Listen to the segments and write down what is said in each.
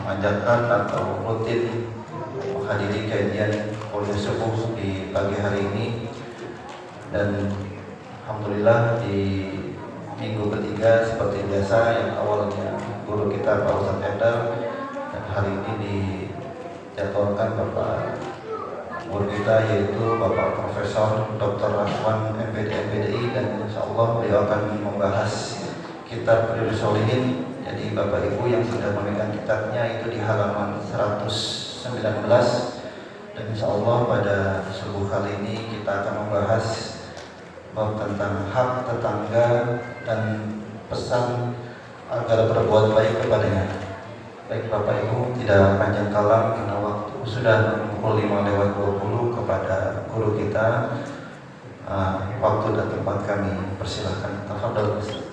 memanjatkan atau rutin menghadiri kajian kuliah subuh di pagi hari ini. Dan alhamdulillah di minggu ketiga seperti biasa yang awalnya guru kita Pak Ustadz Endar, dan hari ini dijadwalkan Bapak guru kita yaitu Bapak Profesor Dr. Rahman MPD MPDI, dan insyaallah beliau akan membahas kitab Riyadhus Shalihin. Jadi Bapak Ibu yang sudah memegang kitabnya itu di halaman 119, dan insyaallah pada subuh kali ini kita akan membahas bab tentang hak tetangga dan pesan agar berbuat baik kepadanya. Baik Bapak Ibu, tidak panjang kalam karena waktu sudah pukul 5:20 kepada guru kita. Waktu dan tempat kami persilahkan. Tafadhol Ustaz.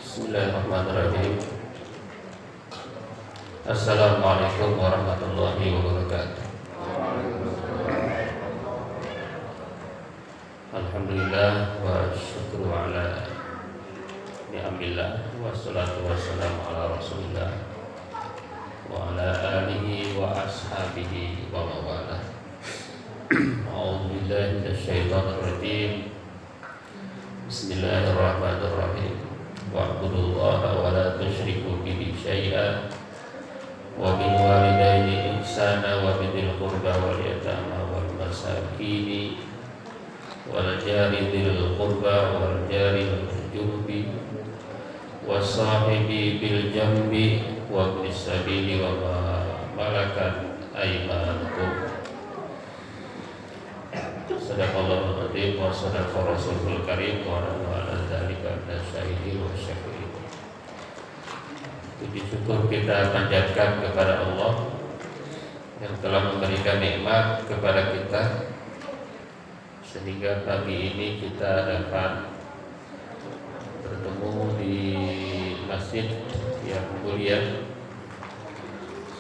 Bismillahirrahmanirrahim. Assalamualaikum warahmatullahi wabarakatuh. Alhamdulillah wa syukru ala ni'amillah, wassalatu wassalamu ala rasulillah wa ala alihi wa ashabihi wa mawalah. A'udzu billahi minasyaitonir rajim. Bismillahirrahmanirrahim. Wa'budullaha wa la tusyriku bihi syai'an wa bil walidayni ihsana wa bidil qurba wal yatama wal masakin wal jari dzil qurba wal jari junubi was sahibi bil jambi wa ibnis sabili wa ma malakat aymanukum. Sadaqallahul adzim wa sadaqa rasulul karim wa ala dzalika nasyahidin wa syakirin. Puji syukur kita panjatkan kepada Allah yang telah memberikan nikmat kepada kita sehingga pagi ini kita dapat bertemu di masjid yang mulia.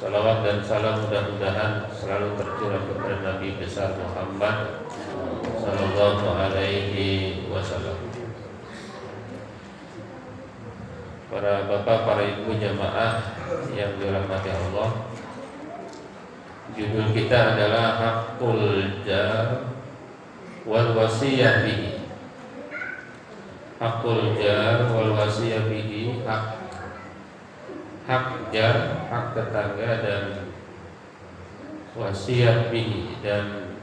Salawat dan salam mudah-mudahan selalu tercurah kepada Nabi besar Muhammad sallallahu alaihi wasallam. Para bapak, para ibu jamaah yang dirahmati Allah, judul kita adalah Hakul Jar wal Wasiyah bihi. Hakul Jar wal Wasiyah bihi, hak jar, hak tetangga, dan wasiat bihi, dan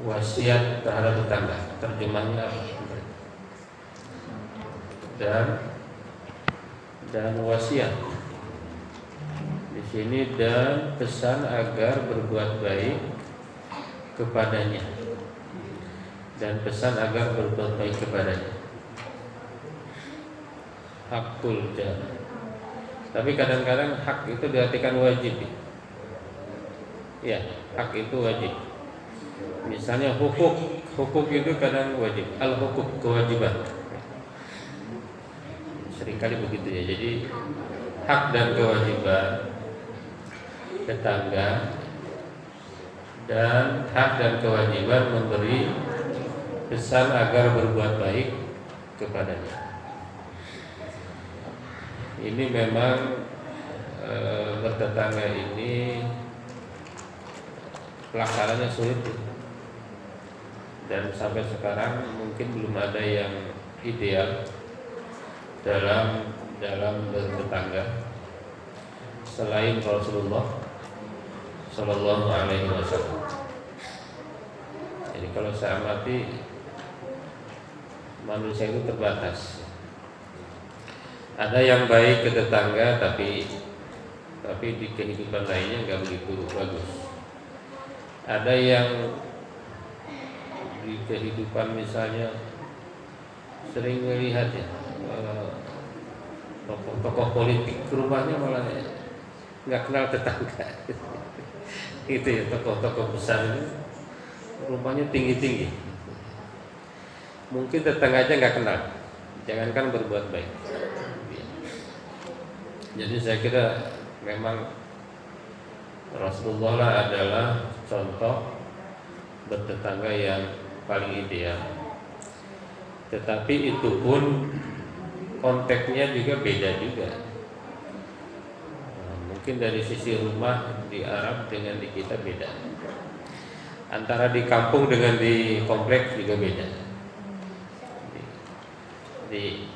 wasiat terhadap tetangga. Terjemahnya apa? Dan wasiat di sini, dan pesan agar berbuat baik kepadanya, dan pesan agar berbuat baik kepadanya. Hakul jar. Tapi kadang-kadang hak itu diartikan wajib. Ya, hak itu wajib. Misalnya hukuk itu kadang wajib. Al-hukuk, kewajiban. Seringkali begitu ya. Jadi hak dan kewajiban tetangga, dan hak dan kewajiban memberi pesan agar berbuat baik kepadanya. Ini memang bertetangga ini pelaksananya sulit, dan sampai sekarang mungkin belum ada yang ideal dalam bertetangga selain Rasulullah Sallallahu Alaihi Wasallam. Jadi kalau saya amati, manusia itu terbatas. Ada yang baik ke tetangga, tapi di kehidupan lainnya nggak begitu bagus. Ada yang di kehidupan misalnya sering melihat ya, tokoh politik rumahnya malah nggak kenal tetangga. Itu ya, tokoh-tokoh besar itu rumahnya tinggi-tinggi, mungkin tetangga aja nggak kenal, jangankan berbuat baik. Jadi saya kira memang Rasulullah lah adalah contoh bertetangga yang paling ideal. Tetapi itu pun konteksnya juga beda juga. Mungkin dari sisi rumah di Arab dengan di kita beda. Antara di kampung dengan di kompleks juga beda. Di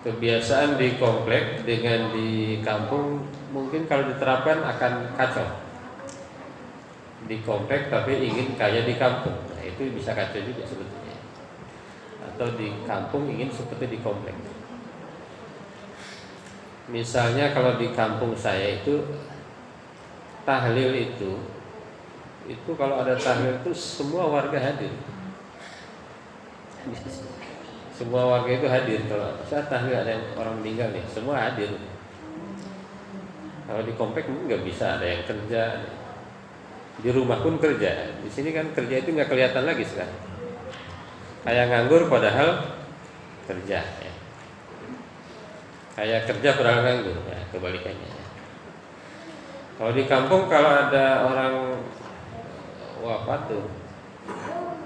kebiasaan di kompleks dengan di kampung mungkin kalau diterapkan akan kacau. Di kompleks tapi ingin kaya di kampung, nah, itu bisa kacau juga sebetulnya. Atau di kampung ingin seperti di kompleks. Misalnya kalau di kampung saya itu tahlil itu kalau ada tahlil itu semua warga hadir. Semua warga itu hadir. Kalau saya tahlil ada yang orang meninggal nih, semua hadir. Kalau di komplek nggak bisa, ada yang kerja. Di rumah pun kerja. Di sini kan kerja itu nggak kelihatan lagi sekarang. Kayak nganggur padahal kerja. Ya. Kayak kerja padahal nganggur. Ya, kebalikannya. Kalau di kampung kalau ada orang wafat tuh,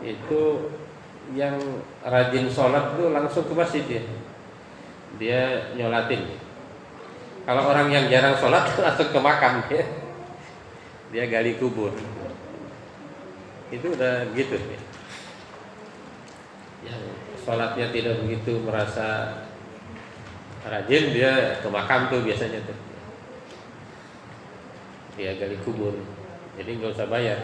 itu yang rajin sholat tuh langsung ke masjid ya. Dia nyolatin. Kalau orang yang jarang sholat langsung ke makam ya. Dia gali kubur. Itu udah gitu ya. Yang sholatnya tidak begitu merasa rajin, dia ke makam tuh biasanya tuh. Dia gali kubur. Jadi nggak usah bayar.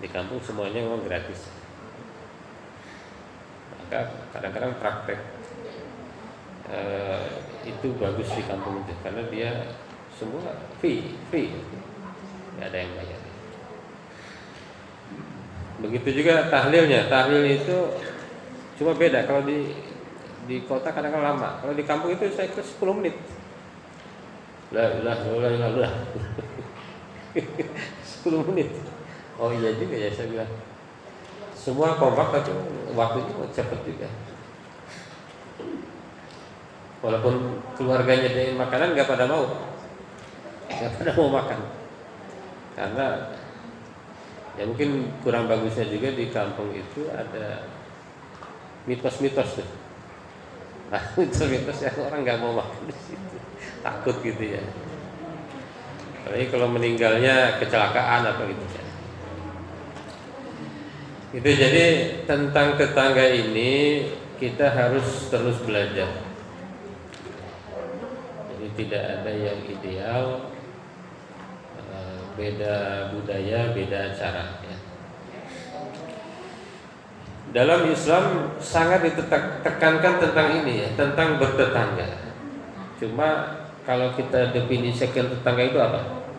Di kampung semuanya memang gratis. Maka kadang-kadang praktek itu bagus di kampung itu karena dia semua free, nggak ada yang bayar. Begitu juga tahlilnya. Tahlil itu cuma beda. Kalau di kota kadang-kadang lama. Kalau di kampung itu saya kira 10 menit. La ilaha illallah. 10 menit. Oh iya juga ya, saya bilang. Semua kompak tapi waktunya cepat juga. Walaupun keluarganya dengan makanan nggak pada mau makan. Karena ya mungkin kurang bagusnya juga di kampung itu ada mitos-mitos tuh. Nah, mitos-mitos yang orang nggak mau makan di situ, takut gitu ya. Apalagi kalau meninggalnya kecelakaan apa gitu ya. Itu jadi tentang tetangga ini kita harus terus belajar. Jadi tidak ada yang ideal. Beda budaya, beda cara ya. Dalam Islam sangat ditekankan tentang ini ya, tentang bertetangga. Cuma kalau kita definisikan tetangga itu apa?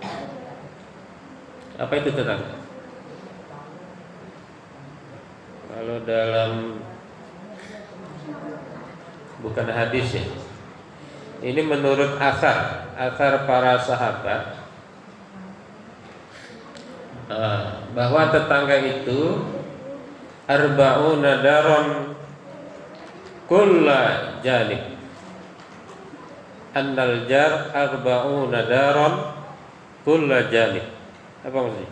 Apa itu tetangga? Kalau dalam bukan hadis ya. Ini menurut asar para sahabat. Bahwa tetangga itu arba'una daron kulla janib. Annal jar arba'una daron kulla janib. Apa maksudnya?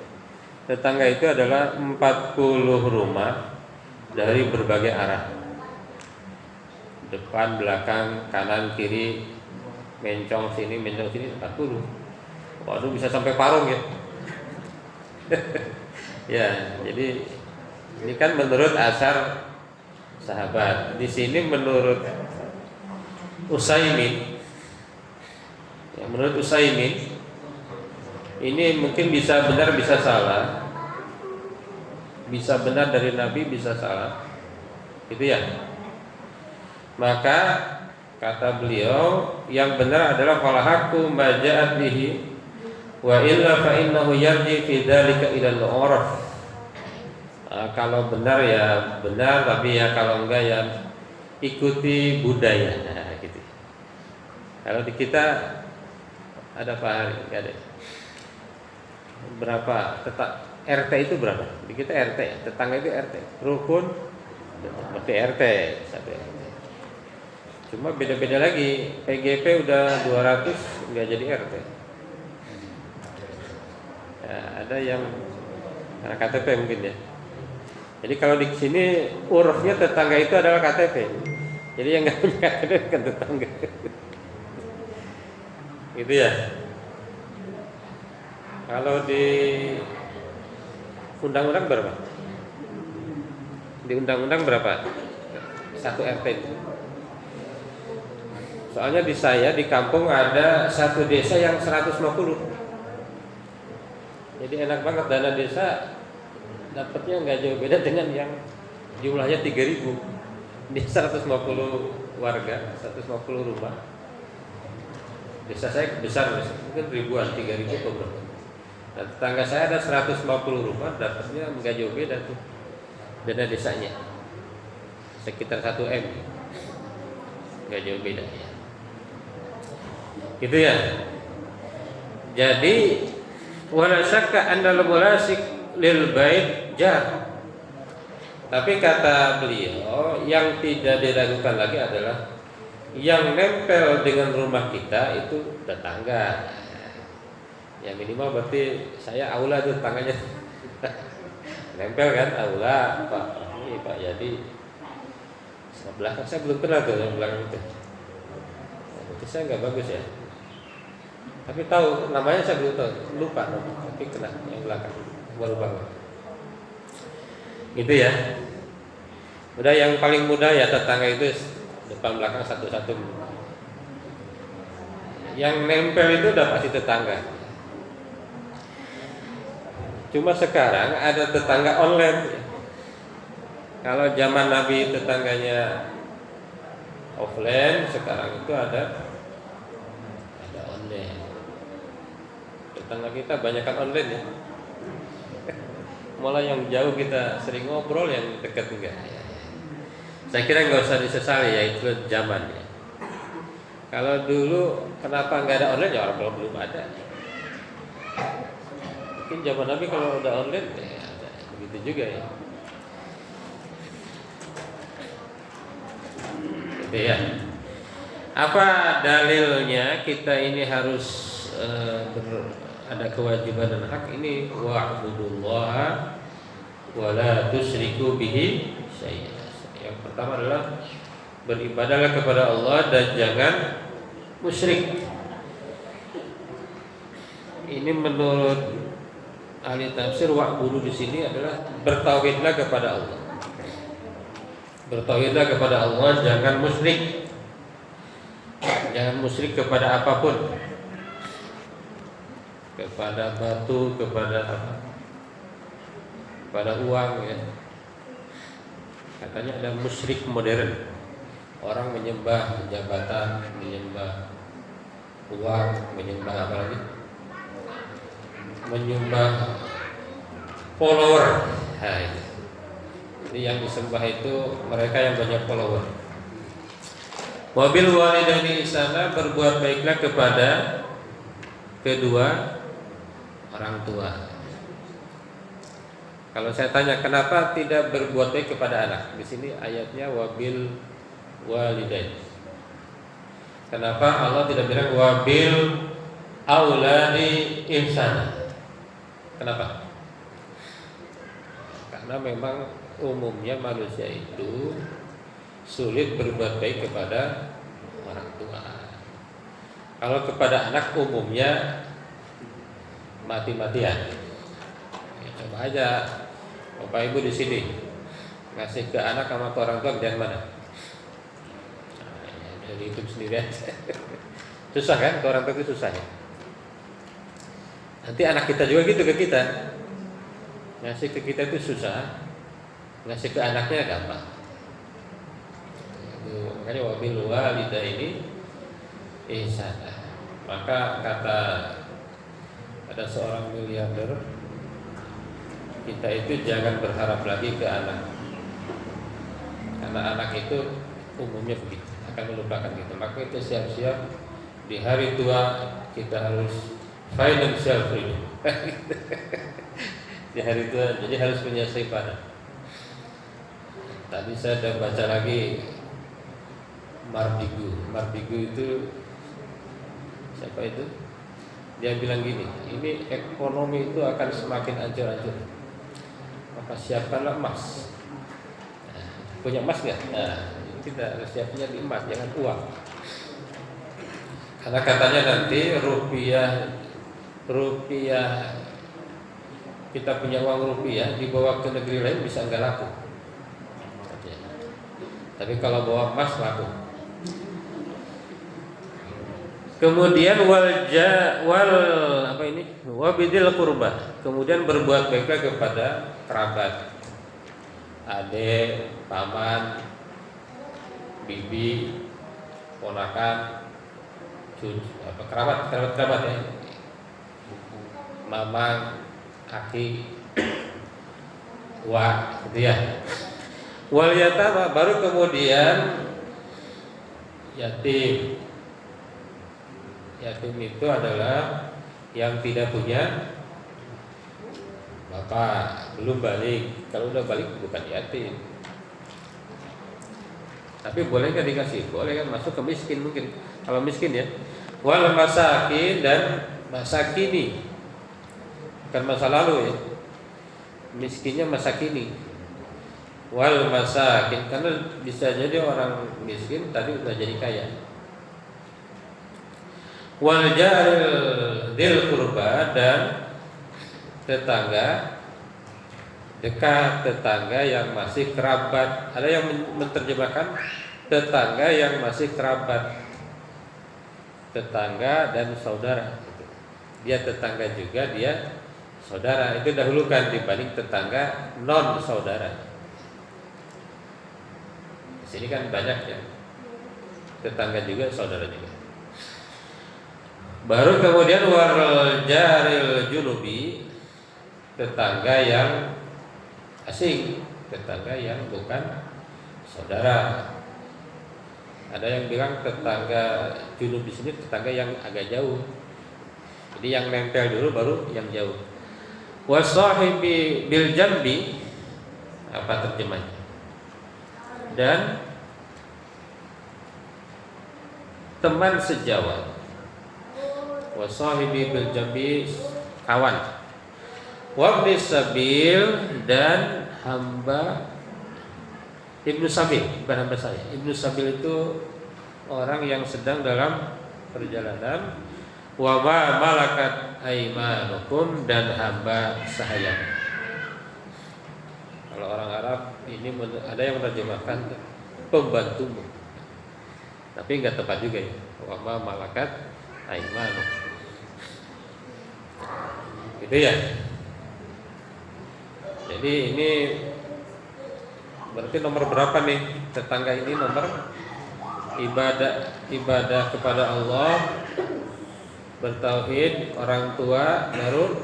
Tetangga itu adalah 40 rumah dari berbagai arah. Depan, belakang, kanan, kiri, mencong sini, 40. Waduh, bisa sampai Parung ya. Ya, jadi ini kan menurut asar sahabat. Di sini menurut Utsaimin, ya, menurut Utsaimin ini mungkin bisa benar bisa salah, bisa benar dari Nabi bisa salah, gitu ya. Maka kata beliau yang benar adalah falahaku maja'at bihi wa illa fa innahu yarji fi dzalika ila al-urf. Kalau benar ya benar, tapi ya kalau enggak ya ikuti budaya. Nah, Kalau di kita ada Pak Hari, nggak ada. Berapa RT itu berapa? Di kita RT, tetangga itu RT. Rukun berarti RT, satu RT. Cuma beda-beda lagi. PGP udah 200 nggak jadi RT. Ya, ada yang anak KTP mungkin ya. Jadi kalau di sini urufnya tetangga itu adalah KTP. Jadi yang nggak punya KTP kan tetangga. Gitu ya. Kalau di undang-undang berapa? Di undang-undang berapa? Satu RT itu. Soalnya di saya di kampung ada satu desa yang 150. Jadi enak banget dana desa dapatnya nggak jauh beda dengan yang jumlahnya 3.000. Di 150 warga, 150 rumah. Desa saya besar, mungkin ribuan, 3.000 atau berapa. Nah, tetangga saya ada 150 rumah, dapatnya nggak jauh beda tuh dana desanya, sekitar 1 M, nggak jauh beda ya. Gitu ya. Jadi wala syakka annal mulasik lil bait jar. Tapi kata beliau yang tidak diragukan lagi adalah yang nempel dengan rumah kita itu tetangga. Ya minimal berarti saya aula tuh tetangganya. Nempel kan aula Pak. Ini Pak Yadi. Sebelah belakang saya belum kenal tuh yang belakang itu. Itu saya nggak bagus ya. Tapi tahu namanya saya belum tahu, lupa tapi kenal yang belakang baru bangun. Gitu ya. Udah yang paling mudah ya tetangga itu depan belakang satu-satu. Yang nempel itu udah pasti tetangga. Cuma sekarang ada tetangga online. Kalau zaman Nabi tetangganya offline, sekarang itu ada online. Tetangga kita banyakkan online ya. Malah yang jauh kita sering ngobrol, yang dekat enggak. Saya kira nggak usah disesali ya, itu zaman ya. Kalau dulu kenapa nggak ada online ya orang belum ada. Mungkin zaman Nabi kalau udah online ya ada begitu juga ya. Gitu ya. Apa dalilnya kita ini harus ada kewajiban dan hak ini wa'budullaha wa la tusyriku bihi syai'an. Yang pertama adalah beribadahlah kepada Allah dan jangan musyrik. Ini menurut ahli tafsir wa'budu di sini adalah bertauhidlah kepada Allah. Bertauhidlah kepada Allah, jangan musyrik. Jangan musyrik kepada apapun. Kepada batu, kepada apa? Kepada uang ya. Katanya ada musyrik modern. Orang menyembah jabatan, menyembah uang, menyembah apa lagi? Menyembah follower. Nah, itu. Jadi yang disembah itu mereka yang banyak follower. Wabil walidaini ihsana, berbuat baiklah kepada kedua orang tua. Kalau saya tanya kenapa tidak berbuat baik kepada anak? Di sini ayatnya wabil walidain. Kenapa Allah tidak bilang wabil auladi ihsana? Kenapa? Karena memang umumnya manusia itu sulit berbuat baik kepada orang tua. Kalau kepada anak umumnya mati-matian. Ya, coba aja Bapak Ibu di sini ngasih ke anak sama ke orang tua dan mana? Nah, ya, dari itu sendiri aja. Susah kan? Ke orang tua itu susah ya. Nanti anak kita juga gitu ke kita. Ngasih ke kita itu susah, ngasih ke anaknya gampang. Makanya wabil walidaini ihsana. Maka kata ada seorang miliarder, kita itu jangan berharap lagi ke anak, karena anak itu umumnya begitu akan melupakan gitu. Maka itu siap-siap di hari tua kita harus financial freedom. Di hari tua jadi harus punya simpanan. Tadi saya sudah baca lagi Mardigu itu siapa itu? Dia bilang gini, ini ekonomi itu akan semakin hancur-hancur. Maka siapkanlah emas. Nah, punya emas nggak? Nah, kita harus siapnya di emas, jangan uang. Karena katanya nanti rupiah kita punya uang rupiah dibawa ke negeri lain bisa nggak laku. Tapi kalau bawa emas laku. Kemudian wabidil qurbah. Kemudian berbuat baiklah kepada kerabat, adik, paman, bibi, ponakan, cucu, kerabat ya, mamang, aki, wa, gitu ya. Wal yatama, baru kemudian yatim. Yatim itu adalah yang tidak punya bapak, belum balik. Kalau udah balik bukan yatim. Tapi boleh nggak dikasih? Boleh kan, masuk ke miskin mungkin. Kalau miskin ya. Wal masakin dan masakini. Bukan masa lalu ya. Miskinnya masa kini. Wal masakin, karena bisa jadi orang miskin tadi udah jadi kaya. Wal jaril dil qurba, dan tetangga dekat, tetangga yang masih kerabat. Ada yang menerjemahkan tetangga yang masih kerabat, tetangga dan saudara. Dia tetangga juga, dia saudara. Itu dahulukan dibanding tetangga non saudara. Di sini kan banyak ya, tetangga juga, saudara juga. Baru kemudian wal jaril junubi, tetangga yang asing, tetangga yang bukan saudara. Ada yang bilang tetangga junub di sini tetangga yang agak jauh. Jadi yang nempel dulu baru yang jauh. Wasahibi bil jambi, apa terjemahnya? Dan teman sejawat. Wasahibi bil jambi, kawan. Wabni sabil, dan hamba Ibnu Sabil, bukan hamba saya. Ibnu Sabil itu orang yang sedang dalam perjalanan. Wa ma malakat aimanukum, dan hamba sahaya. Kalau orang Arab ini ada yang menerjemahkan pembantumu, tapi nggak tepat juga ya. Wa ma malakat aimanukum, gitu ya. Jadi ini berarti nomor berapa nih tetangga ini? Nomor ibadah kepada Allah, bertauhid, orang tua, baru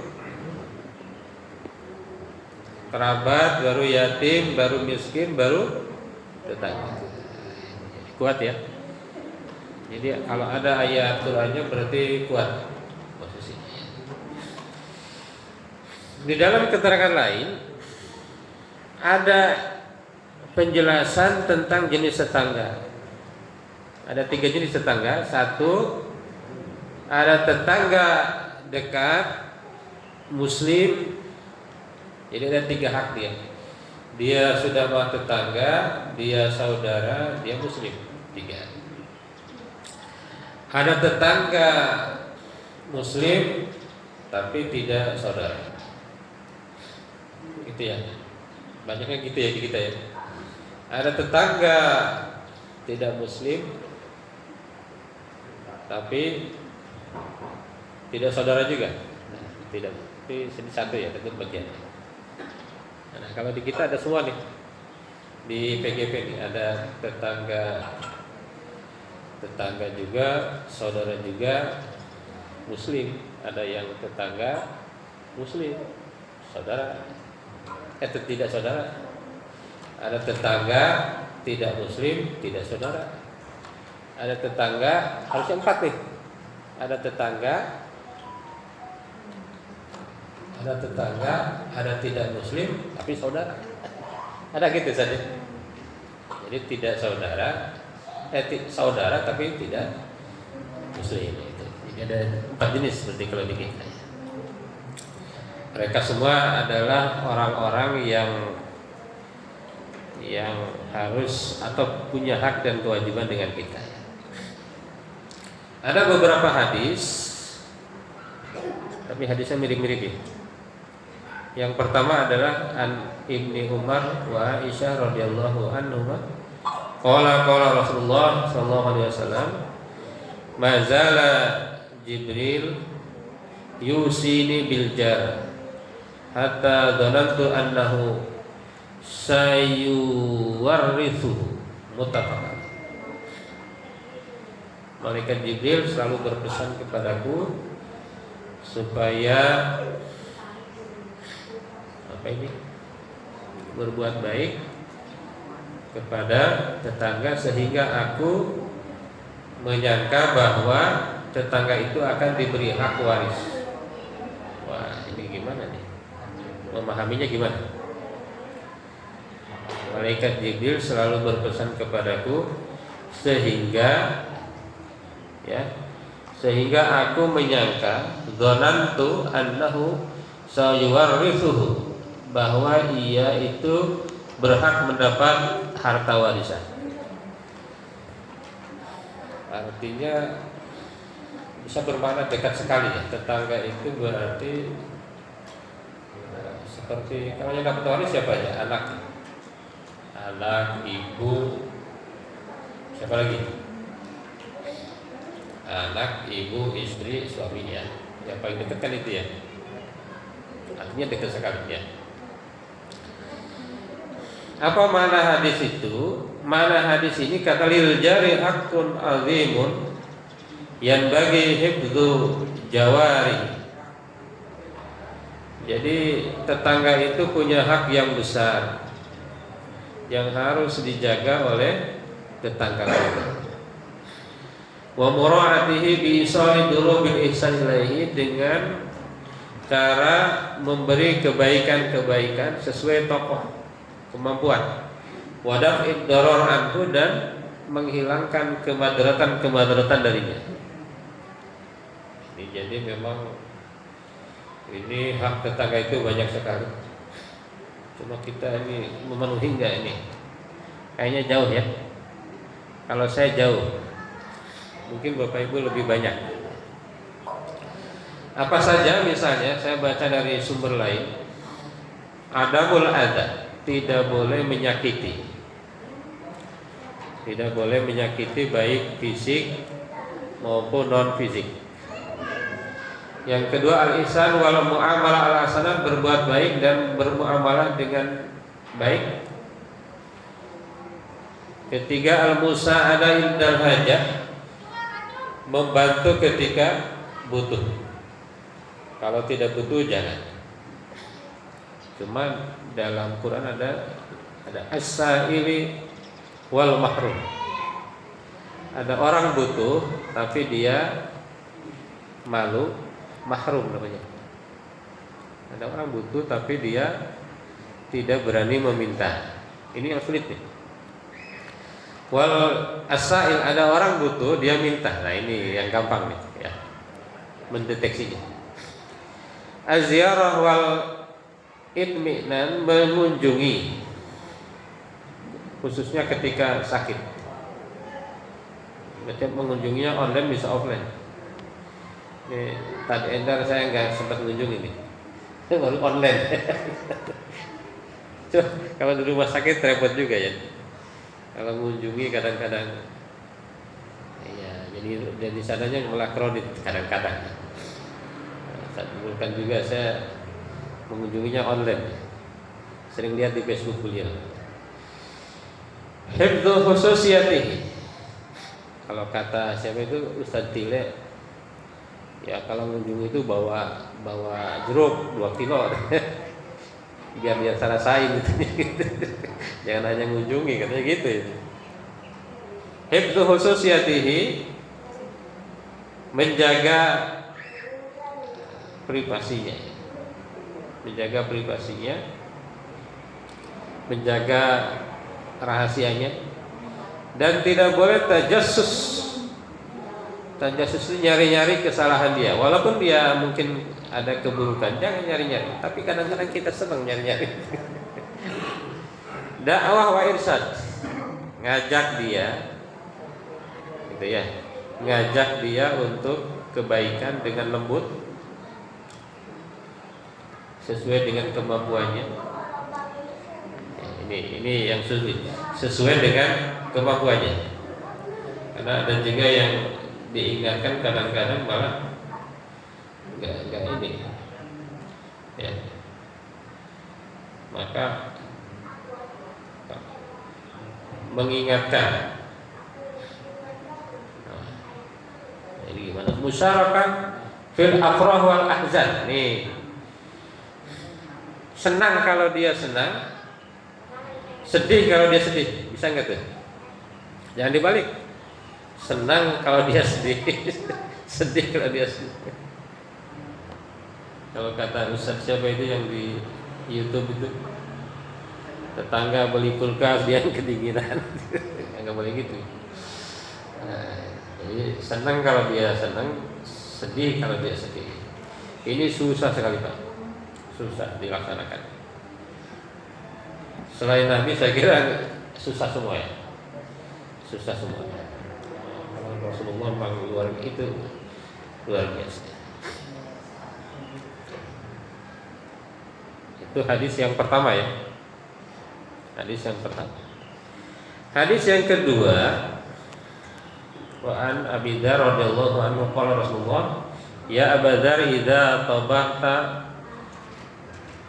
kerabat, baru yatim, baru miskin, baru tetangga. Kuat ya. Jadi kalau ada ayat Qur'annya berarti kuat posisinya. Di dalam keterangan lain ada penjelasan tentang jenis tetangga. Ada 3 jenis tetangga. 1, ada tetangga dekat muslim. Jadi ada 3 hak dia. Dia sudah mau tetangga, dia saudara, dia muslim. 3. Ada tetangga muslim tapi tidak saudara. Gitu ya. Banyaknya gitu ya di kita ya. Ada tetangga tidak muslim tapi tidak saudara juga. Nah, tidak. Ini satu ya, tentu bagian. Nah, kalau di kita ada semua nih. Di PGP nih ada tetangga juga, saudara juga, muslim. Ada yang tetangga muslim, saudara, tidak saudara. Ada tetangga tidak muslim, tidak saudara. Ada tetangga, harusnya 4 nih. ada tetangga, ada tidak muslim tapi saudara. Ada gitu saja. Jadi tidak saudara, saudara tapi tidak muslim itu. Jadi ada 4 jenis seperti kalau di kita. Mereka semua adalah orang-orang yang harus atau punya hak dan kewajiban dengan kita. Ada beberapa hadis, tapi hadisnya mirip-mirip ya. Yang pertama adalah an Ibni Umar wa Aisyah radhiyallahu anhuma qala Rasulullah sallallahu alaihi wasallam ma zala Jibril yusini bil jar hatta dhanantu annahu sayuwarrithu muttafaqan. Malaikat Jibril selalu berpesan kepadaku supaya berbuat baik kepada tetangga sehingga aku menyangka bahwa tetangga itu akan diberi hak waris. Wah, ini gimana nih? Memahaminya gimana? Malaikat Jibril selalu berpesan kepadaku sehingga aku menyangka dzanantu annahu sayuwarrithuhu, bahwa ia itu berhak mendapat harta warisan. Artinya bisa bermakna dekat sekali ya. Tetangga itu berarti seperti kalau yang dapat waris siapa ya? Anak, ibu, siapa lagi? Anak, ibu, istri, suaminya. Yang paling dekat kan itu ya. Artinya dekat sekali ya. Apa makna hadis itu? Makna hadis ini kata lil jari hakun azimun yang bagi hifdzu jawari. Jadi tetangga itu punya hak yang besar yang harus dijaga oleh tetangga lain. Wa mura'atihi bi isali durubil ihsan ilaihi, dengan cara memberi kebaikan-kebaikan sesuai tokoh kemampuan. Wa daf'id darar anhu, dan menghilangkan kemadaratan darinya. Jadi memang ini hak tetangga itu banyak sekali. Cuma kita ini memenuhi enggak ini? Kayaknya jauh ya. Kalau saya jauh, mungkin Bapak Ibu lebih banyak. Apa saja misalnya saya baca dari sumber lain. Adabul adza, tidak boleh menyakiti. Tidak boleh menyakiti baik fisik maupun non fisik. Yang kedua al-ihsan wal muamalah al-hasanah, berbuat baik dan bermuamalah dengan baik. Ketiga al-musa'adah indal hajah, membantu ketika butuh. Kalau tidak butuh jangan. Cuma dalam Quran ada as-sa'ili wal mahrum. Ada orang butuh tapi dia malu, mahrum namanya. Ada orang butuh tapi dia tidak berani meminta. Ini yang sulit nih. Wal as-sa'il, ada orang butuh dia minta. Nah ini yang gampang nih ya, mendeteksinya. Az-ziyarah wal itminan, mengunjungi khususnya ketika sakit. Berarti mengunjunginya online bisa offline. Ini tadi endar saya nggak sempat mengunjungi nih, baru online. Coba kalau di rumah sakit repot juga ya. Kalau mengunjungi kadang-kadang, ya jadi sananya malah kredit kadang-kadang. Bukan juga saya mengunjunginya online. Sering lihat di Facebook beliau. Hifdzu khususiyatihi. Kalau kata siapa itu Ustaz Tile, ya kalau mengunjungi itu bawa jeruk 2 kilo. biar dia rasain gitu. Jangan hanya mengunjungi, katanya gitu ya. Hifdzu khususiyatihi, menjaga privasinya, menjaga rahasianya, dan tidak boleh tajassus. Tajassus itu nyari-nyari kesalahan dia, walaupun dia mungkin ada keburukan, jangan nyari-nyari. Tapi kadang-kadang kita senang nyari-nyari. Dakwah wa irsyad, ngajak dia, gitu ya, ngajak dia untuk kebaikan dengan lembut, sesuai dengan kemampuannya. Ini yang sulit, sesuai dengan kemampuannya. Karena ada juga yang diingatkan kadang-kadang malah enggak ini, ya. Maka mengingatkan. Nah, ini gimana? Musyarakah fil afrah wal ahzan. Nih, senang kalau dia senang, sedih kalau dia sedih. Bisa nggak tuh? Jangan dibalik. Senang kalau dia sedih, sedih kalau dia sedih. Kalau kata Ustaz siapa itu yang di YouTube itu, tetangga beli kulkas dia yang kedinginan. Nggak boleh gitu. Nah, jadi senang kalau dia senang, sedih kalau dia sedih. Ini susah sekali Pak, susah dilaksanakan. Selain Nabi saya kira susah semua ya, susah semua. Rasulullah memang luar biasa. Itu hadis yang pertama ya. Hadis yang pertama. Hadis yang kedua, wa an Abi Dzar radhiyallahu anhu qala Rasulullah, ya Abu Dzar idza tabaqta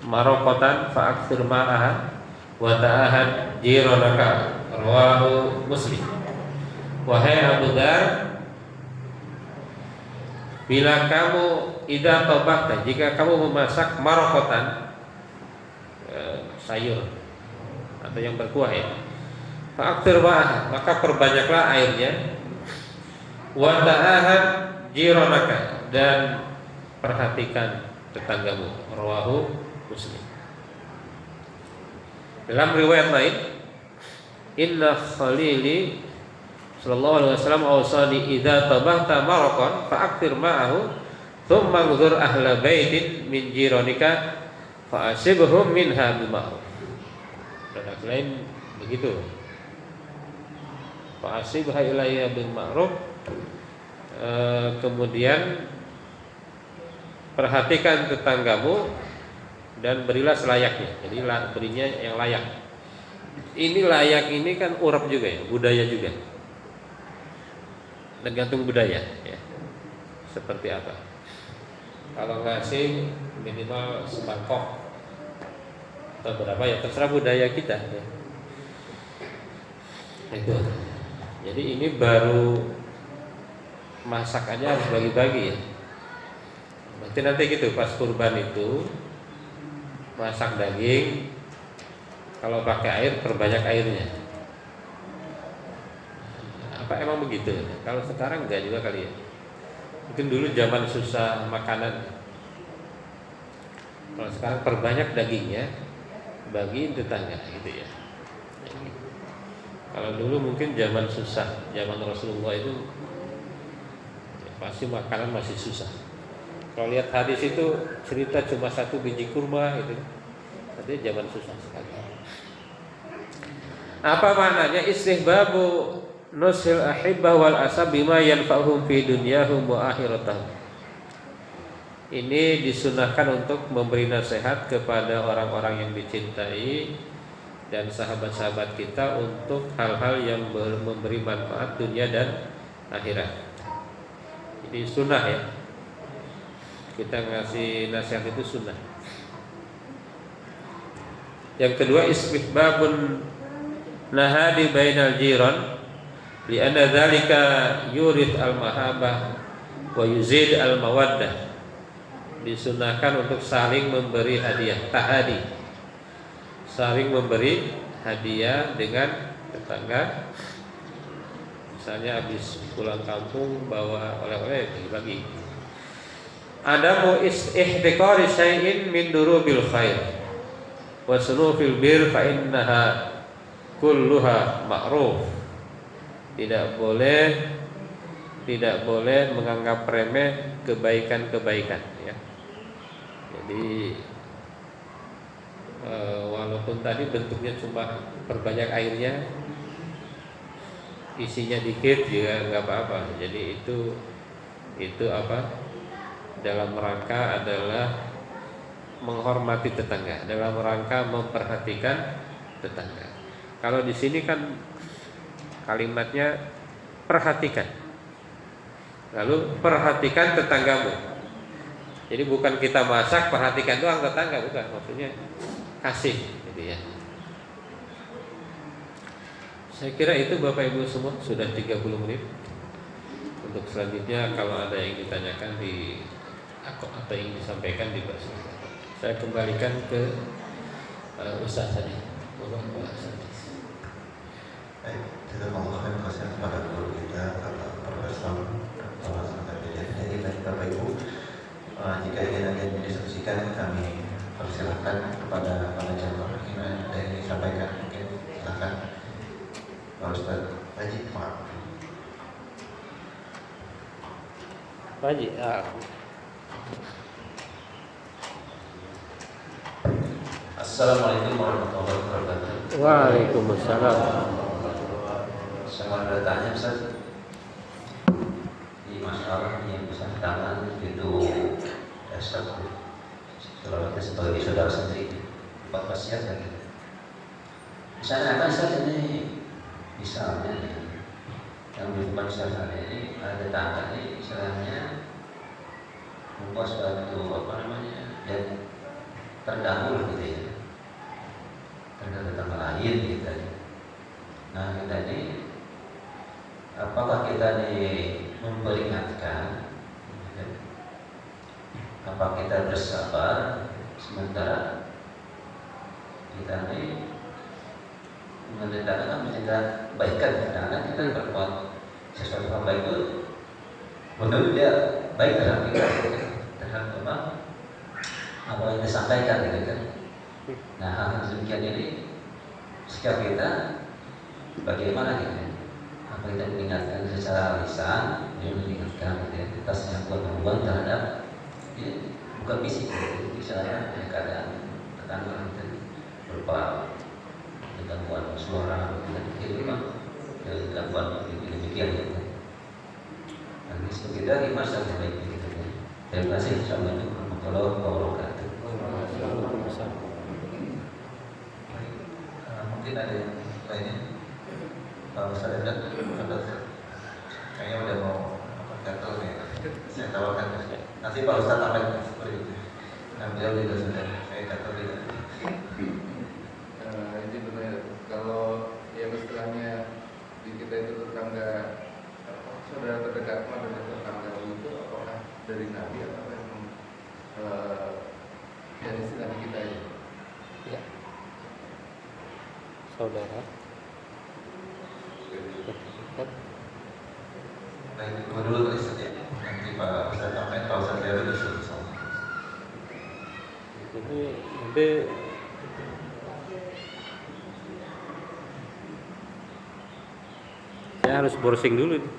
maraqatan fa aktsir ma'aha wa ta'ahad jiranaka, rawahu Muslim. Wahai Abu Dzar, bila kamu idza tabaqta, jika kamu memasak maraqatan, sayur atau yang berkuah ya, fa'aktsir ma'ah, maka perbanyaklah airnya, wa ta'ahad jiranaka, dan perhatikan tetanggamu, rawahu Muslim. Dalam riwayat lain, inna khalili sallallahu alaihi wasallam awsani idza tabahta maraqan fa'aktsir ma'ahu thumma anzur ahla baitin min jiranika fa'asibhum minha bima'ruf. Dan lain begitu. Fa'asibha ilayya bil ma'ruf. Kemudian perhatikan tetanggamu dan berilah selayaknya. Jadi berinya yang layak. Ini layak ini kan urap juga ya, budaya juga. Tergantung budaya ya. Seperti apa? Kalau ngasih minimal semangkok atau berapa ya, terserah budaya kita ya. Itu. Jadi ini baru masak aja harus bagi-bagi ya. Berarti nanti gitu pas kurban itu masak daging, kalau pakai air perbanyak airnya. Apa emang begitu? Kalau sekarang enggak juga kali ya. Mungkin dulu zaman susah makanan. Kalau sekarang perbanyak dagingnya, bagiin tetangga gitu ya. Kalau dulu mungkin zaman susah, zaman Rasulullah itu ya, pasti makanan masih susah. Kalau lihat hadis itu cerita cuma 1 biji kurma gitu. Artinya zaman susah sekali. Apa maknanya? Istihbabu nusil ahibbah wal asab bima yanfa'uhum fi dunyahum wa akhiratahum. Ini disunahkan untuk memberi nasihat kepada orang-orang yang dicintai dan sahabat-sahabat kita untuk hal-hal yang memberi manfaat dunia dan akhirat. Ini sunnah ya. Kita ngasih nasihat itu sunnah. Yang kedua, istihbabun nahadi bainal jiran, li'anna dzalika yurid al-mahabbah wa yuzid al-mawaddah. Disunahkan untuk saling memberi hadiah, tahadi, saling memberi hadiah dengan tetangga Misalnya habis pulang kampung bawa oleh-oleh bagi-bagi. Adamu ihtiqari syai'in min durubil khair wa sunufil bir fa innaha kulluha ma'ruf. Tidak boleh menganggap remeh kebaikan-kebaikan ya. Jadi walaupun tadi bentuknya cuma perbanyak airnya, isinya dikit juga nggak apa-apa. Jadi itu apa? Dalam rangka adalah menghormati tetangga, dalam rangka memperhatikan tetangga. Kalau di sini kan kalimatnya perhatikan. Lalu perhatikan tetanggamu. Jadi bukan kita masak, perhatikan doang tetangga, bukan. Maksudnya kasih gitu ya. Saya kira itu Bapak Ibu semua sudah 30 menit. Untuk selanjutnya kalau ada yang ditanyakan atau yang disampaikan dipersilakan. Saya kembalikan ke Ustaz tadi. Baik, kita mohon kasih kepada guru kita Bapak Profesor Dr. Hasan Abidin. Jadi Bapak Ibu, jika ingin ada yang didiskusikan, kami persilakan kepada para jamaah yang ada yang disampaikan. Mungkin silakan Pak Ustaz Haji. Maaf. Pak Haji, Assalamualaikum warahmatullahi wabarakatuh. Waalaikumsalam. Saya mau bertanya Ustaz, di masalah yang besar tangan itu dasar kalau kita sebagai saudara sendiri 14 siap lagi. Misalnya apa Ustaz ini? Misalnya yang di depan Ustaz ini ada tangga ini, misalnya membuat suatu dan terdahulu gitu ya. Terhadap tanggal lahir kita. Nah kita ini, apakah kita ini memperingatkan? Apa kita bersabar sementara kita ini menandakan kebaikan? Karena kita berbuat sesuatu yang baik itu menurut dia baik terhadap kita, terhadap apa yang disampaikan gitu kan. Nah hal demikian ini sikap kita bagaimana gitu? Apa kita mengingatkan secara lisan, dia mengingatkan kita senantiasa berhubungan terhadap bukan fisik, misalnya keadaan tetangga kita berupa gangguan suara, gangguan demikian gitu. Dan kita gimana saja baik gitu. Terima kasih. Assalamualaikum warahmatullahi wabarakatuh. Mungkin ada yang lainnya. Kalau saya lihat kayaknya udah mau gatel nih. Saya tawarkan nanti Pak Ustadz apa seperti itu. Nah beliau juga sudah saya gatel juga. Ini benar. Kalau yang istilahnya di kita itu tetangga saudara terdekat dengan tetangga itu apakah dari Nabi atau memang dari istilah kita ini? Ya. Saudara. Baik, dulu Ustaz ya. Nanti Pak Ustadz sampai Pak Ustadz Leo disuruh. Jadi nanti saya harus browsing dulu nih.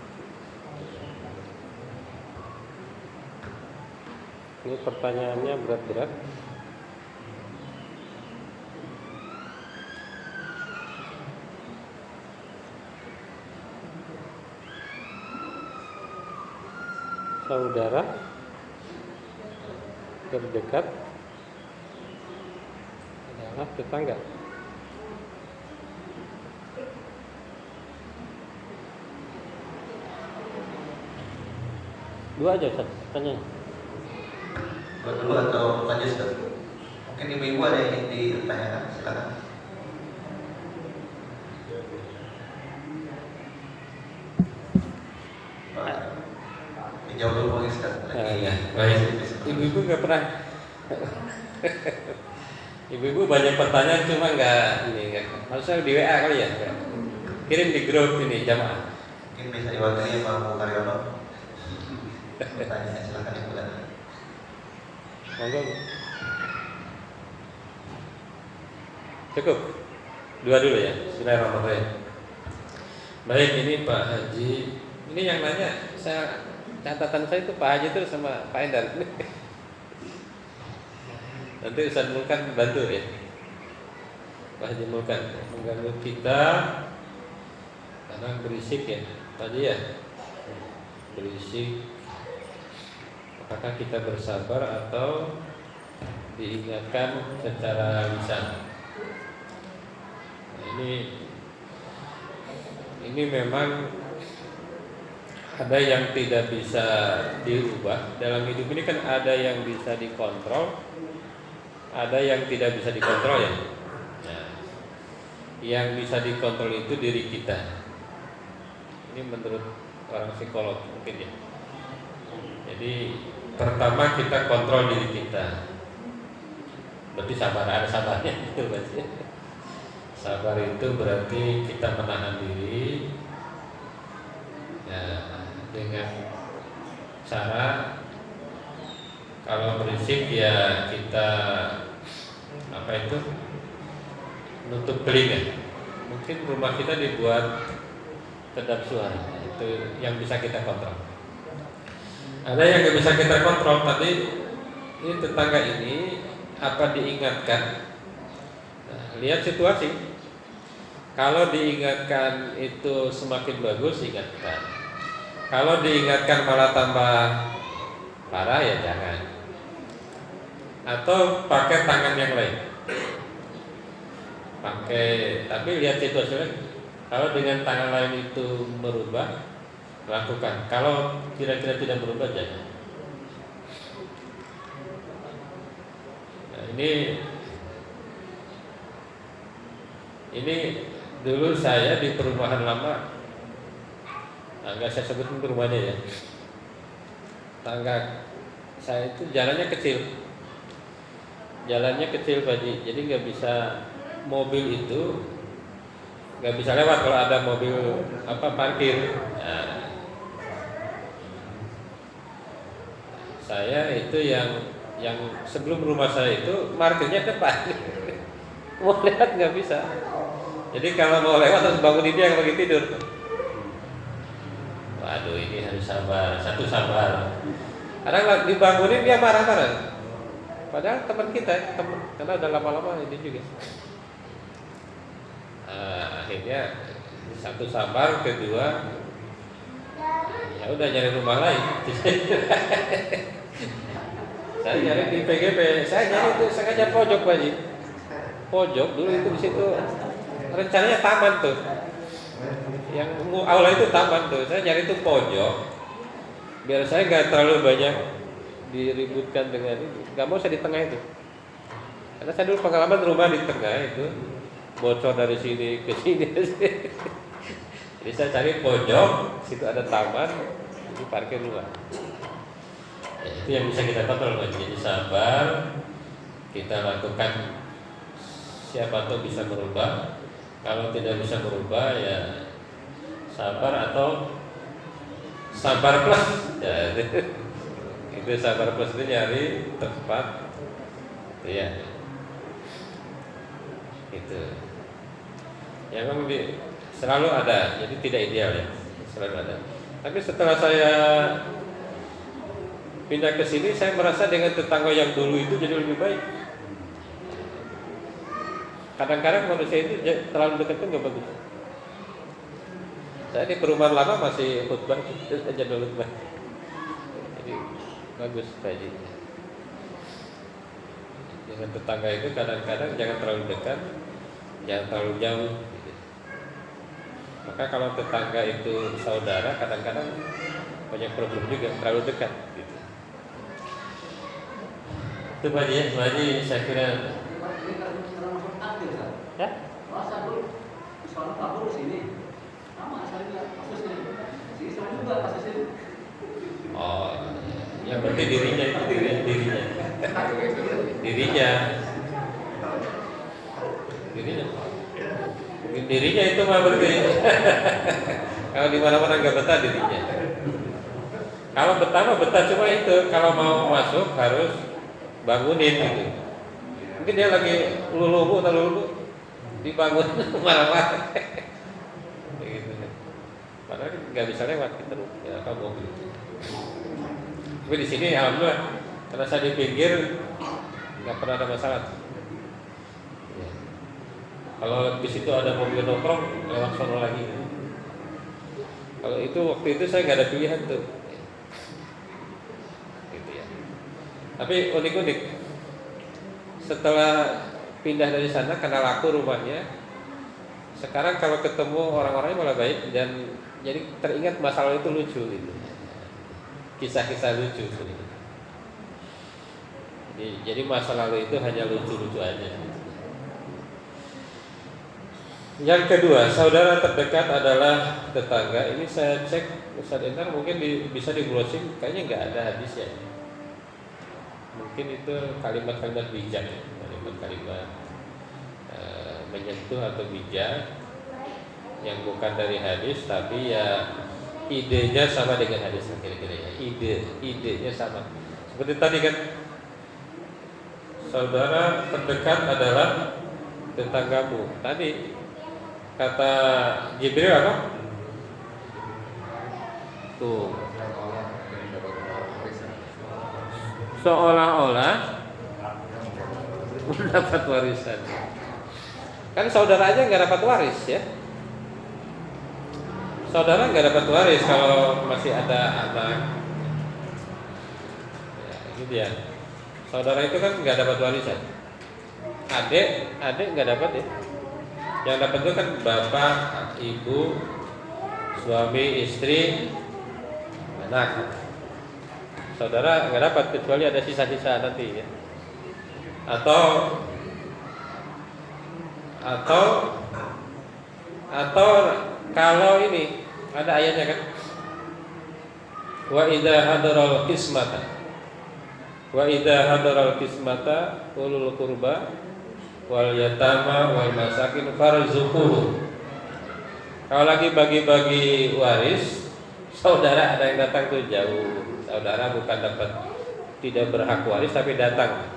Ini pertanyaannya berat-berat. Saudara terdekat adalah tetangga. Dua aja Ustaz, tanya. Buat dulu atau lanjut Ustaz? Mungkin ibu-ibu ada yang ingin ditanyakan, silakan. Dijawab dulu Pak Ustaz. Ya. Ibu-ibu nggak pernah. Ibu-ibu banyak pertanyaan cuma nggak. Harusnya di WA kali ya. Kirim di grup ini jamaah. Mungkin bisa diwakili sama Bu Karyono. Pertanyaan silakan Ibu Dani. Monggo. Cukup. Dua dulu ya. Bismillahirrahmanirrahim. Baik, ini Pak Haji. Ini yang nanya, catatan saya itu Pak Haji itu sama Pak Endar. Nanti Ustaz Mulkan bantu ya. Pak Haji Mulkan mengganggu kita karena berisik ya. Tadi ya berisik. Apakah kita bersabar atau diingatkan secara lisan? Nah, ini memang ada yang tidak bisa dirubah dalam hidup ini kan, ada yang bisa dikontrol, ada yang tidak bisa dikontrol ya. Nah, yang bisa dikontrol itu diri kita. Ini menurut orang psikolog mungkin ya. Jadi pertama kita kontrol diri kita. Berarti sabar, ada sabarnya itu berarti. Sabar itu berarti kita menahan diri ya, dengan cara kalau berisik ya kita nutup telinga. Mungkin rumah kita dibuat kedap suara, itu yang bisa kita kontrol. Ada yang nggak bisa kita kontrol. Tadi ini tetangga ini apa diingatkan? Nah, lihat situasi. Kalau diingatkan itu semakin bagus, ingatkan. Kalau diingatkan malah tambah parah ya jangan. Atau pakai tangan yang lain. Tapi lihat situasinya. Kalau dengan tangan lain itu merubah, lakukan. Kalau kira-kira tidak berubah, jangan. Nah, ini dulu saya di perumahan lama, nggak saya sebut rumahnya ya. Tangga saya itu jalannya kecil Pak Ji. Jadi nggak bisa, mobil itu nggak bisa lewat kalau ada mobil parkir. Nah, saya itu yang sebelum rumah saya itu parkirnya depan. Mau lewat nggak bisa. Jadi kalau mau lewat harus bangunin dia lagi tidur. Waduh, ini harus sabar. Satu sabar. Kadang dibangunin dia marah-marah. Padahal teman kita, karena udah lama-lama ini juga. Akhirnya satu sabar, kedua ya udah nyari rumah lain. Saya nyari di PGP, saya nyari itu sengaja pojok Pak Ji. Pojok dulu itu di situ rencananya taman tuh. Yang aula itu taman tuh. Saya nyari itu pojok. Biar saya nggak terlalu banyak diributkan dengan itu. Nggak mau saya di tengah itu. Karena saya dulu pengalaman rumah di tengah itu bocor dari sini ke sini. Jadi saya cari pojok, situ ada taman, itu parkir luar. Ya, itu yang bisa kita kontrol. Jadi sabar, kita lakukan. Siapa tahu bisa merubah. Kalau tidak bisa merubah ya sabar atau sabar plus. Ya, itu sabar plus itu nyari tempat. Ya, itu. Ya memang selalu ada. Jadi tidak ideal ya, selalu ada. Tapi setelah saya pindah ke sini, saya merasa dengan tetangga yang dulu itu jadi lebih baik. Kadang-kadang manusia itu terlalu dekat itu nggak bagus. Saya di perumahan lama masih khutbah, aja dulu khutbah. Jadi bagus Pak Haji. Dengan tetangga itu kadang-kadang jangan terlalu dekat, jangan terlalu jauh. Gitu. Maka kalau tetangga itu saudara, kadang-kadang banyak problem juga, terlalu dekat. Gitu. Itu Pak Haji, saya kira. Ya? Masa dulu soalnya Pak Guru sini sama asalnya kasusnya sini sama juga kasusnya. Oh, ya berarti dirinya itu dirinya mungkin dirinya itu mah berarti Kalau di mana-mana nggak betah dirinya. Kalau betah mah betah, cuma itu kalau mau masuk harus bangunin gitu. Mungkin dia lagi lulu dibangun marah-marah. Gitu. Padahal nggak bisa lewat gitu, ya kamu. Tapi di sini alhamdulillah karena saya di pinggir nggak pernah ada masalah. Ya. Kalau di situ ada mobil nongkrong lewat sono lagi. Kalau itu waktu itu saya nggak ada pilihan tuh. Gitu ya. Tapi unik-unik. Setelah pindah dari sana karena laku rumahnya, sekarang kalau ketemu orang-orangnya malah baik dan jadi teringat masa lalu itu lucu gitu. Kisah-kisah lucu gitu. Jadi masa lalu itu hanya lucu-lucu aja. Yang kedua, saudara terdekat adalah tetangga. Ini saya cek Ustaz Endar mungkin bisa di browsing, kayaknya nggak ada hadisnya. Mungkin itu kalimat-kalimat bijak, kalimat-kalimat menyentuh atau bijak yang bukan dari hadis, tapi ya idenya sama dengan hadis kira-kira ya. Idenya sama. Seperti tadi kan, saudara terdekat adalah tetanggamu. Tadi kata Jibril apa? Tuh. Seolah-olah mendapat warisan. Kan saudara aja nggak dapat waris ya. Saudara nggak dapat waris kalau masih ada anak. Ya, ini dia. Saudara itu kan nggak dapat warisan. Adik nggak dapat ya. Yang dapat itu kan bapak, ibu, suami, istri, anak. Saudara nggak dapat kecuali ada sisa-sisa nanti ya. Atau kalau ini ada ayatnya kan, wa idza hadaral qismata ulul qurba wal yatama wal masakin farzuquhu. Kalau lagi bagi-bagi waris, saudara ada yang datang tuh jauh. Saudara bukan tidak berhak waris tapi datang.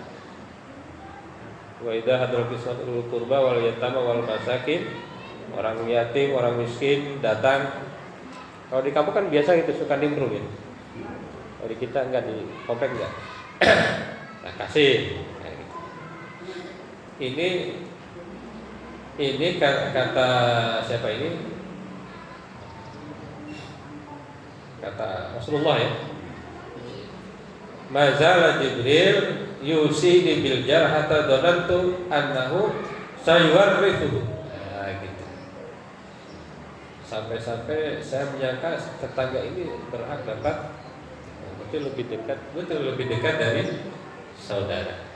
Wa idza hadaral qismata ulul qurba wal yatama wal masakin, orang yatim, orang miskin datang. Kalau di kampung kan biasa gitu, suka nimbrung ya. Kalau di kita enggak, di komplek enggak. Nah, kasih. Nah, gitu. Ini kata siapa ini? Kata Rasulullah ya. Mazala Jibril yusini bil jar hatta dhanantu annahu sayuwarrithu. Nah, gitu. Sampai-sampai saya menyangka tetangga ini berhak dapat, betul lebih dekat dari saudara.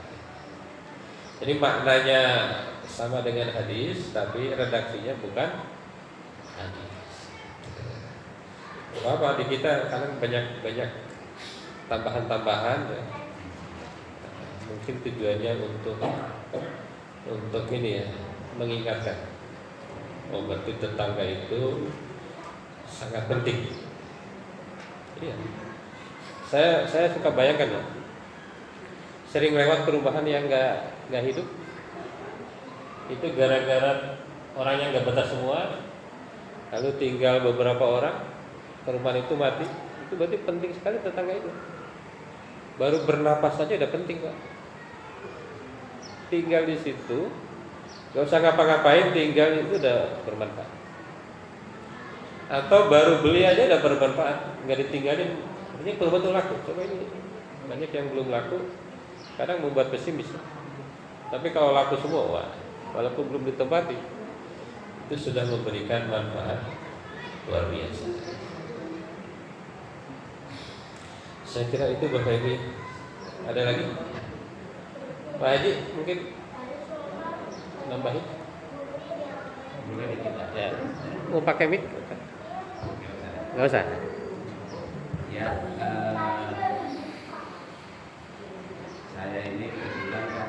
Jadi maknanya sama dengan hadis, tapi redaksinya bukan hadis. Apa di kita kadang banyak tambahan-tambahan, ya. Mungkin tujuannya untuk ini ya, mengingatkan. Oh, berarti tetangga itu sangat penting. Iya. Saya suka bayangkan ya. Sering lewat perumahan yang nggak hidup. Itu gara-gara orangnya nggak betah semua. Lalu tinggal beberapa orang, perumahan itu mati. Itu berarti penting sekali tetangga itu. Baru bernapas saja udah penting, Pak. Tinggal di situ, gak usah ngapa-ngapain, tinggal itu udah bermanfaat. Atau baru beli aja udah bermanfaat, nggak ditinggalin. Ini perubahan itu laku. Coba ini banyak yang belum laku, kadang membuat pesimis. Tapi kalau laku semua, wah, walaupun belum ditempati, itu sudah memberikan manfaat luar biasa. Saya kira itu Bapak Ibu. Ada lagi? Pak Haji mungkin nambahin? Ya. Mau pakai mic? Nggak usah. Ya, saya ini kebetulan kan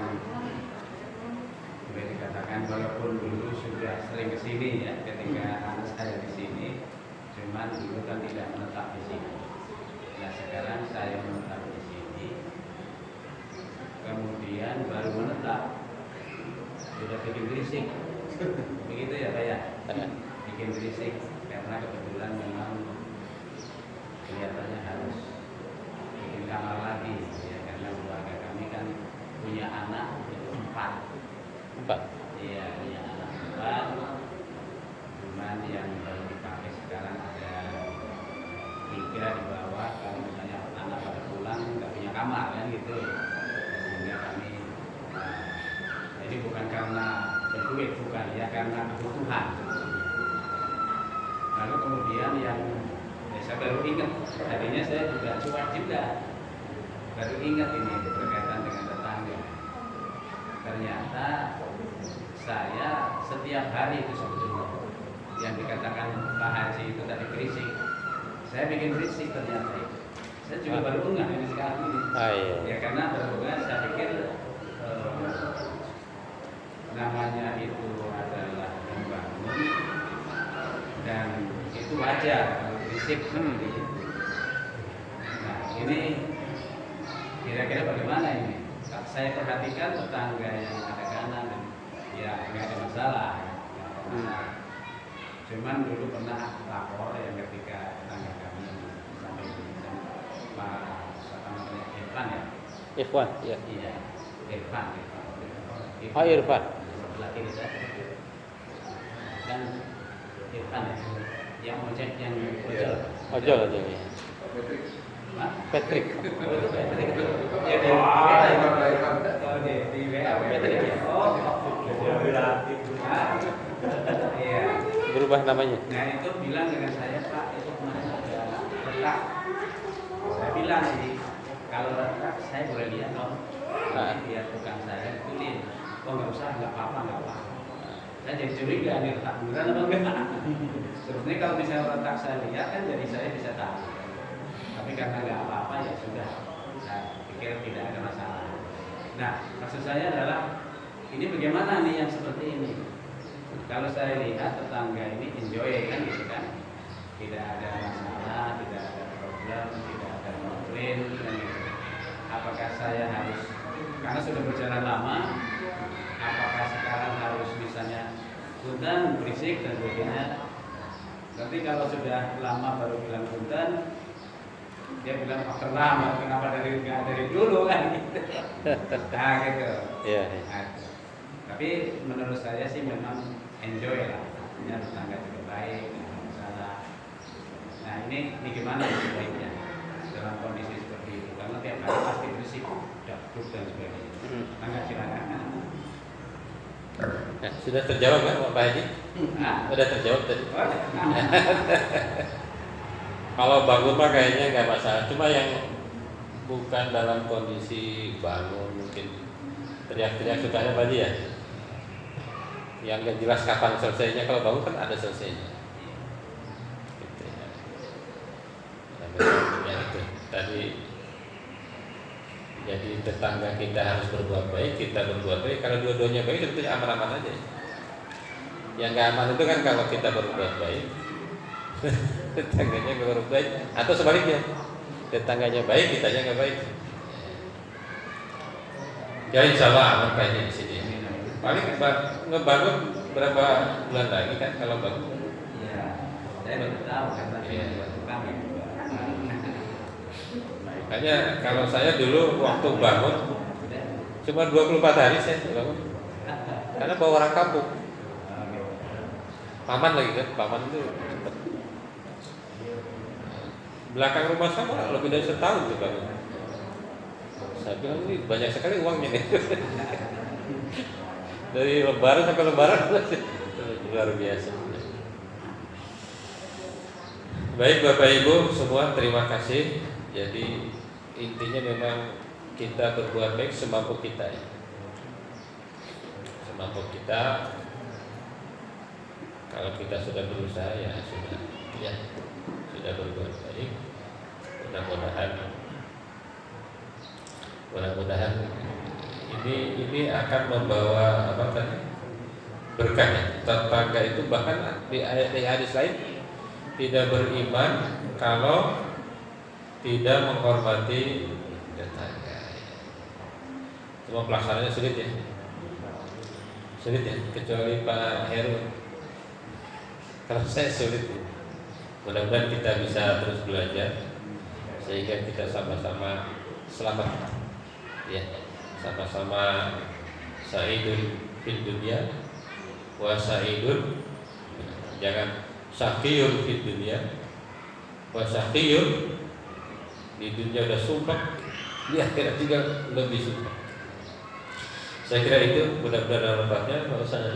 boleh dikatakan walaupun dulu sudah sering kesini ya, ketika anak saya di sini, cuman dulu kan tidak menetap di sini. Nah sekarang saya menetap di sini, kemudian baru menetap, sudah bikin berisik, begitu ya Pak ya? Bikin berisik karena kebetulan memang kelihatannya harus bikin kamar lagi, ya karena keluarga kami kan punya anak 4. Iya, punya anak 4. Cuman yang baru dipakai sekarang ada 3 di bawah. Kalau misalnya anak pada pulang nggak punya kamar kan gitu, sehingga kami jadi bukan karena berduit, bukan ya, karena kebutuhan. Lalu kemudian yang saya baru ingat, tadinya saya juga cuek juga, baru ingat ini berkaitan dengan tetangga. Ternyata saya setiap hari itu sebetulnya yang dikatakan Pak Haji itu tadi berisik, saya bikin berisik ternyata itu. Saya juga baru ngeh ini sekarang ini. Iya. Ya karena baru ngeh, saya pikir namanya itu adalah membangun dan itu wajar kalau berisik seperti itu. Nah ini kira-kira bagaimana ini? Saya perhatikan tetangga yang ada kanan, ya nggak ada masalah. Cuman dulu pernah lapor yang ketika tetangga kami sampai Pak Irfan ya. Ikhwan, ya. Iya, Irfan. Oh, Irfan. Laki kita kan Irfan ya, yang ojek yang ojol. Ojol aja ya. Hah? Patrick. Oh, itu Patrick itu. Ya di WA. Oh, di WA Patrick ya. Oh, iya. Berubah namanya. Nah itu bilang dengan saya, Pak, itu kemarin ada retak. Saya bilang sih, kalau retak saya boleh lihat dong. Biar tukang saya ituin. Oh nggak usah, nggak apa-apa. Saya jadi curiga nih retak beneran apa enggak. Sebenarnya kalau misalnya retak saya lihat kan jadi saya bisa tahu. Tapi karena nggak apa-apa ya sudah. Saya pikir tidak ada masalah. Nah maksud saya adalah ini bagaimana nih yang seperti ini? Kalau saya lihat tetangga ini enjoy kan gitu kan, tidak ada masalah, tidak ada problem, tidak ada komplain kan gitu. Apakah saya harus, karena sudah berjalan lama, apakah sekarang harus misalnya punten berisik dan sebagainya? Nanti kalau sudah lama baru bilang punten, dia bilang faktor lama, kenapa dari dulu kan gitu. Nah gitu. Iya. Nah, tapi menurut saya sih memang enjoy lah, artinya tetangga juga baik, nggak ada masalah. Nah ini gimana sebaiknya dalam kondisi seperti itu? Karena tiap hari pasti berisik, dapur dan sebagainya. Tetangga silakan. Nah, sudah terjawab kan Pak Haji? Nah, Sudah terjawab tadi. oh, Kalau bangun mah kayaknya nggak masalah. Cuma yang bukan dalam kondisi bangun mungkin teriak-teriak sukanya Pak Haji ya. Yang nggak jelas kapan selesainya. Kalau bangun kan ada selesainya. Gitu ya. Ya itu tadi. Jadi tetangga kita harus berbuat baik, kita berbuat baik. Kalau dua-duanya baik sebetulnya aman-aman aja. Yang nggak aman itu kan kalau kita berbuat baik, tetangganya nggak berbuat baik, atau sebaliknya, tetangganya baik, kitanya nggak baik. Ya insya Allah aman kayaknya di sini. Paling ngebangun berapa bulan lagi kan kalau bangun? iya, saya baru tahu karena saya juga tukang ya. Makanya kalau saya dulu waktu bangun cuma 24 hari saya bangun, karena bawa orang kampung. Paman lagi kan, paman itu cepet. Belakang rumah saya lebih dari setahun tuh bangun. Saya bilang ini banyak sekali uangnya nih. Dari lebaran sampai lebaran luar biasa. Baik Bapak Ibu semua, terima kasih. Jadi intinya memang kita berbuat baik semampu kita ya. Semampu kita. Kalau kita sudah berusaha ya sudah berbuat baik. Mudah-mudahan ini akan membawa apa tadi berkah ya. Tetangga itu bahkan di hadis lain tidak beriman kalau tidak menghormati tetangga. Cuma pelaksanaannya sulit ya. Sulit ya, kecuali Pak Heru. Kalau saya sulit ya. Mudah-mudahan kita bisa terus belajar sehingga kita sama-sama selamat ya, sama-sama sa'idun fid dunya wa sa'idun, jangan syaqiyun fid dunya wa syaqiyun, di dunia udah sumpah, di akhirat juga lebih sumpah. Saya kira itu, mudah-mudahan manfaatnya. Kalau saya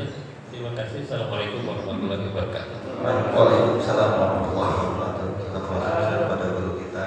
terima kasih. Assalamualaikum warahmatullahi wabarakatuh. Waalaikumsalam warahmatullahi wabarakatuh. Kita pada guru kita